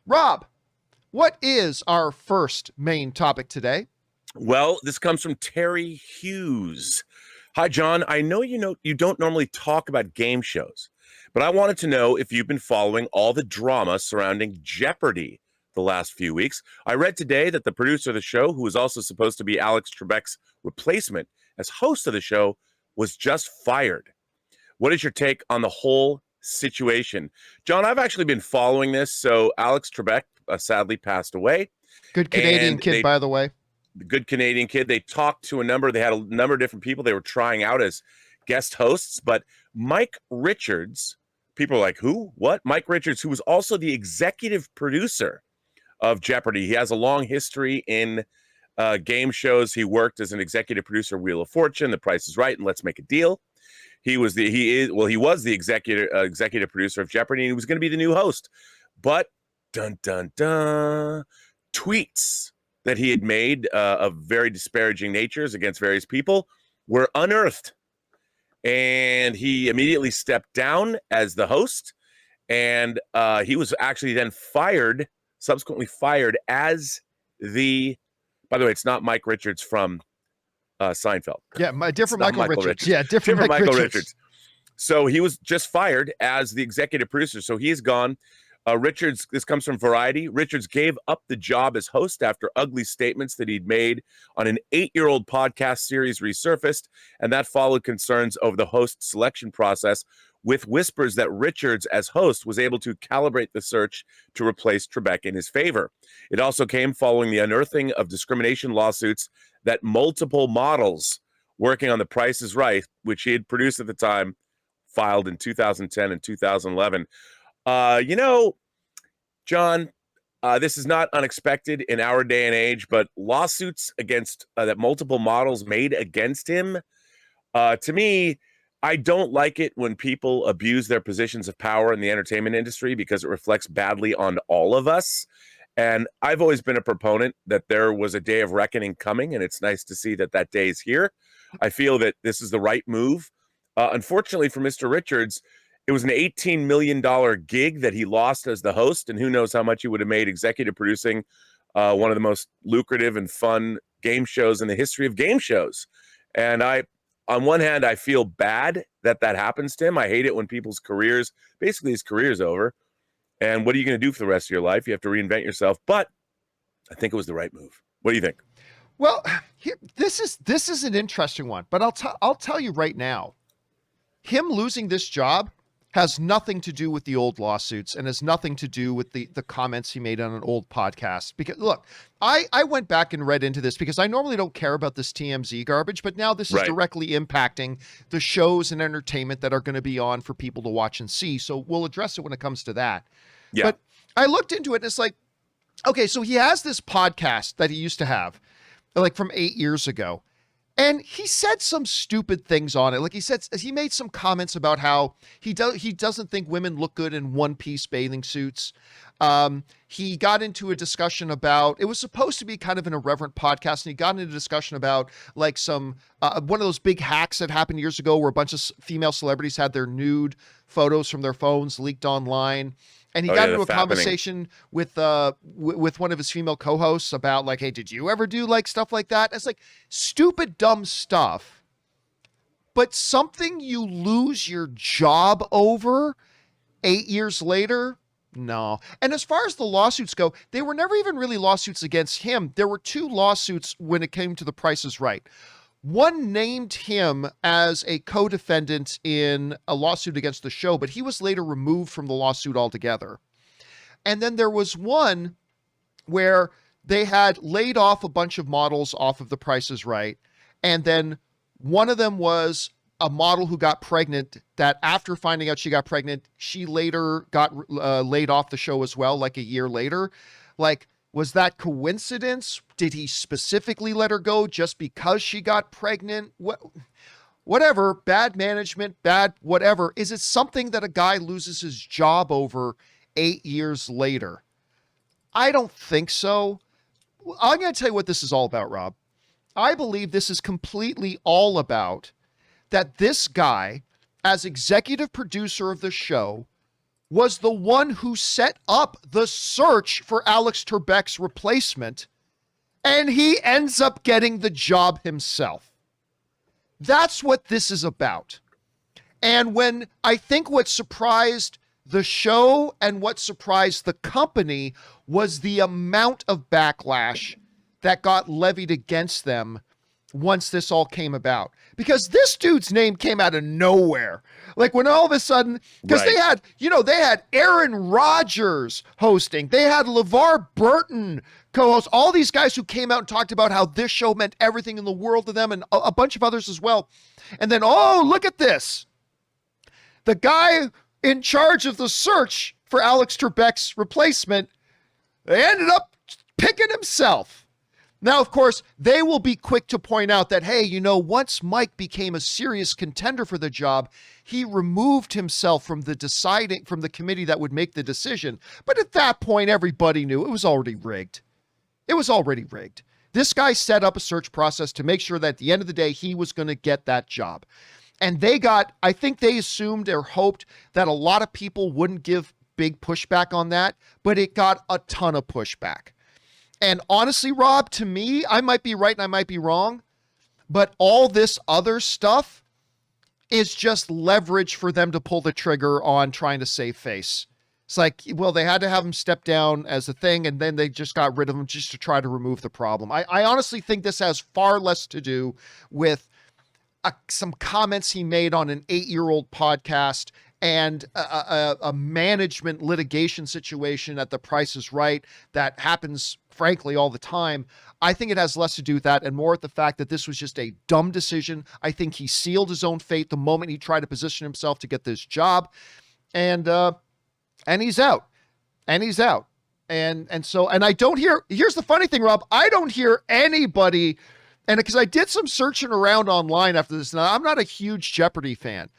Rob, what is our first main topic today? Well, this comes from Terry Hughes. Hi, John. I know you don't normally talk about game shows, but I wanted to know if you've been following all the drama surrounding Jeopardy the last few weeks. I read today that the producer of the show, who was also supposed to be Alex Trebek's replacement as host of the show, was just fired. What is your take on the whole situation? John, I've actually been following this. So Alex Trebek sadly passed away. Good Canadian kid, by the way. Good Canadian kid. They talked to they had a number of different people they were trying out as guest hosts, but Mike Richards, people are like, who? What? Mike Richards, who was also the executive producer of Jeopardy. He has a long history in game shows. He worked as an executive producer of Wheel of Fortune, The Price is Right, and Let's Make a Deal. He was the executive producer of Jeopardy, and he was going to be the new host. But dun dun dun, tweets that he had made of very disparaging natures against various people were unearthed, and he immediately stepped down as the host, and he was actually then subsequently fired as the. By the way, it's not Mike Richards from Seinfeld. Yeah, different Michael Richards. Yeah, different Michael Richards. So he was just fired as the executive producer. So he's gone. Richards, this comes from Variety. Richards gave up the job as host after ugly statements that he'd made on an 8-year-old podcast series resurfaced, and that followed concerns over the host selection process, with whispers that Richards, as host, was able to calibrate the search to replace Trebek in his favor. It also came following the unearthing of discrimination lawsuits that multiple models working on The Price is Right, which he had produced at the time, filed in 2010 and 2011. John, this is not unexpected in our day and age, but lawsuits against that multiple models made against him, to me, I don't like it when people abuse their positions of power in the entertainment industry because it reflects badly on all of us. And I've always been a proponent that there was a day of reckoning coming, and it's nice to see that that day is here. I feel that this is the right move. Unfortunately for Mr. Richards, it was an $18 million gig that he lost as the host, and who knows how much he would have made executive producing one of the most lucrative and fun game shows in the history of game shows. And on one hand, I feel bad that happens to him. I hate it when people's careers, basically his career's over. And what are you going to do for the rest of your life? You have to reinvent yourself. But I think it was the right move. What do you think? Well, this is an interesting one, but I'll tell you right now, him losing this job has nothing to do with the old lawsuits and has nothing to do with the comments he made on an old podcast. Because look, I went back and read into this because I normally don't care about this TMZ garbage, but now this is directly impacting the shows and entertainment that are going to be on for people to watch and see. So we'll address it when it comes to that. Yeah. But I looked into it and it's like, okay, so he has this podcast that he used to have like from 8 years ago. And he said some stupid things on it. Like he made some comments about how he doesn't think women look good in one-piece bathing suits. He got into a discussion about, it was supposed to be kind of an irreverent podcast, and he got into a discussion about like some one of those big hacks that happened years ago where a bunch of female celebrities had their nude photos from their phones leaked online. And he got into a conversation with one of his female co-hosts about like, hey, did you ever do like stuff like that? It's like stupid, dumb stuff, but something you lose your job over 8 years later? No. And as far as the lawsuits go, they were never even really lawsuits against him. There were 2 lawsuits when it came to The Price is Right. One named him as a co-defendant in a lawsuit against the show, but he was later removed from the lawsuit altogether. And then there was one where they had laid off a bunch of models off of The Price is Right. And then one of them was a model who got pregnant that after finding out she got pregnant, she later got laid off the show as well, like a year later. Like, was that coincidence? Did he specifically let her go just because she got pregnant? Whatever, bad management, bad whatever. Is it something that a guy loses his job over 8 years later? I don't think so. I'm going to tell you what this is all about, Rob. I believe this is completely all about that this guy, as executive producer of the show, was the one who set up the search for Alex Trebek's replacement, and he ends up getting the job himself. That's what this is about. And when I think what surprised the show and what surprised the company was the amount of backlash that got levied against them once this all came about. Because this dude's name came out of nowhere. Like when all of a sudden, because they had Aaron Rodgers hosting, they had LeVar Burton co-host, all these guys who came out and talked about how this show meant everything in the world to them, and a bunch of others as well. And then, oh, look at this. The guy in charge of the search for Alex Trebek's replacement, they ended up picking himself. Now, of course, they will be quick to point out that, hey, once Mike became a serious contender for the job, he removed himself from the committee that would make the decision. But at that point, everybody knew it was already rigged. It was already rigged. This guy set up a search process to make sure that at the end of the day, he was going to get that job. And I think they assumed or hoped that a lot of people wouldn't give big pushback on that, but it got a ton of pushback. And honestly, Rob, to me, I might be right and I might be wrong, but all this other stuff is just leverage for them to pull the trigger on trying to save face. It's like, well, they had to have him step down as a thing, and then they just got rid of him just to try to remove the problem. I honestly think this has far less to do with some comments he made on an 8-year-old podcast and a management litigation situation at The Price is Right that happens, frankly, all the time. I think it has less to do with that and more with the fact that this was just a dumb decision. I think he sealed his own fate the moment he tried to position himself to get this job, and he's out, and he's out. And I don't hear, here's the funny thing, Rob, I don't hear anybody, and because I did some searching around online after this. Now, I'm not a huge Jeopardy fan,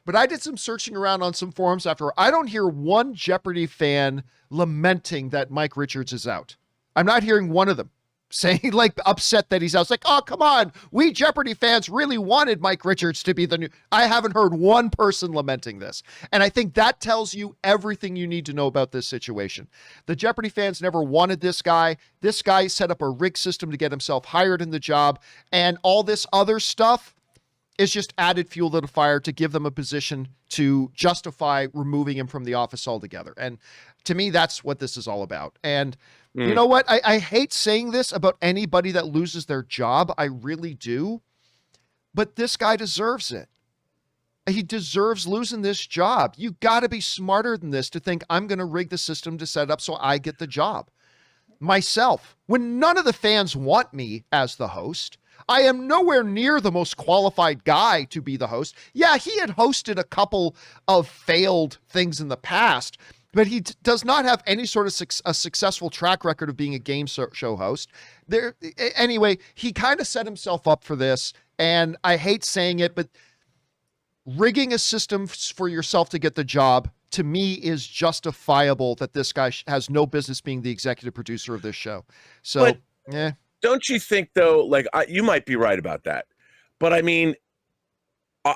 but I did some searching around on some forums after. I don't hear one Jeopardy fan lamenting that Mike Richards is out. I'm not hearing one of them saying, like, upset that he's out. It's like, oh, come on. We Jeopardy fans really wanted Mike Richards to be the new. I haven't heard one person lamenting this. And I think that tells you everything you need to know about this situation. The Jeopardy fans never wanted this guy. This guy set up a rig system to get himself hired in the job. And all this other stuff is just added fuel to the fire to give them a position to justify removing him from the office altogether. And to me, that's what this is all about. And you know what? I hate saying this about anybody that loses their job. I really do. But this guy deserves it. He deserves losing this job. You got to be smarter than this to think I'm going to rig the system to set it up so I get the job. Myself, when none of the fans want me as the host, I am nowhere near the most qualified guy to be the host. Yeah, he had hosted a couple of failed things in the past, but he does not have any sort of a successful track record of being a game show host. Anyway, he kind of set himself up for this, and I hate saying it, but rigging a system for yourself to get the job, to me, is justifiable that this guy has no business being the executive producer of this show. So, yeah. Don't you think, though, like, you might be right about that, but I mean,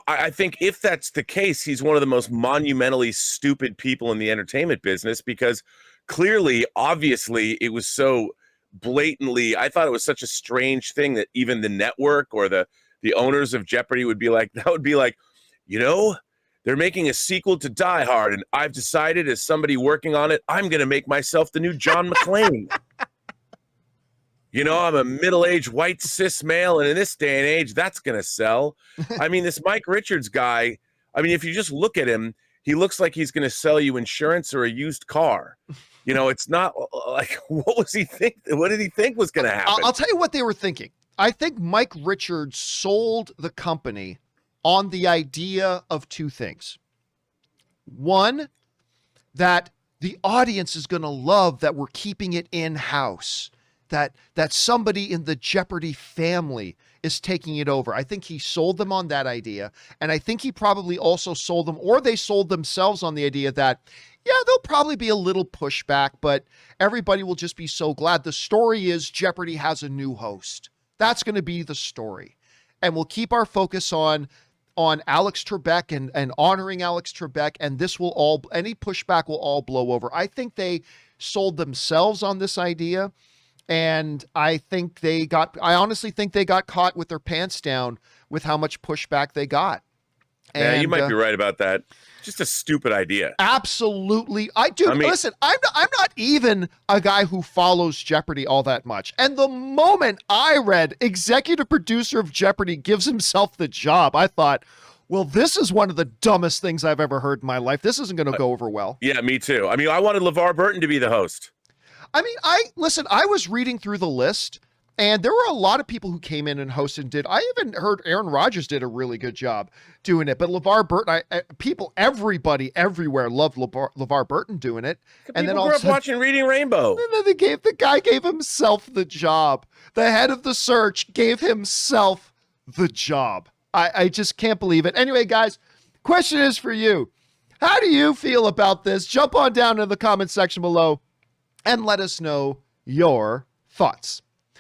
I think if that's the case, he's one of the most monumentally stupid people in the entertainment business, because clearly, obviously, it was so blatantly, I thought it was such a strange thing that even the network or the owners of Jeopardy would be like, they're making a sequel to Die Hard, and I've decided, as somebody working on it, I'm going to make myself the new John McClane. I'm a middle-aged white cis male, and in this day and age, that's going to sell. I mean, this Mike Richards guy, if you just look at him, he looks like he's going to sell you insurance or a used car. It's not like, what did he think was going to happen? I'll tell you what they were thinking. I think Mike Richards sold the company on the idea of two things. One, that the audience is going to love that we're keeping it in-house. That somebody in the Jeopardy family is taking it over. I think he sold them on that idea. And I think he probably also sold them, or they sold themselves on the idea that, yeah, there'll probably be a little pushback, but everybody will just be so glad. The story is Jeopardy has a new host. That's going to be the story. And we'll keep our focus on on Alex Trebek and honoring Alex Trebek, and this will all, any pushback will all blow over. I think they sold themselves on this idea, and I honestly think they got caught with their pants down with how much pushback they got. Yeah, you might be right about that. Just a stupid idea. Absolutely. Listen, I'm not even a guy who follows Jeopardy all that much. And the moment I read executive producer of Jeopardy gives himself the job, I thought, well, this is one of the dumbest things I've ever heard in my life. This isn't going to go over well. Yeah, me too. I mean, I wanted LeVar Burton to be the host. I mean, I was reading through the list, and there were a lot of people who came in and hosted. I even heard Aaron Rodgers did a really good job doing it. But LeVar Burton, everybody everywhere loved LeVar Burton doing it. And then grew up watching Reading Rainbow. And then the guy gave himself the job. The head of the search gave himself the job. I just can't believe it. Anyway, guys, question is for you. How do you feel about this? Jump on down in the comment section below and let us know your thoughts.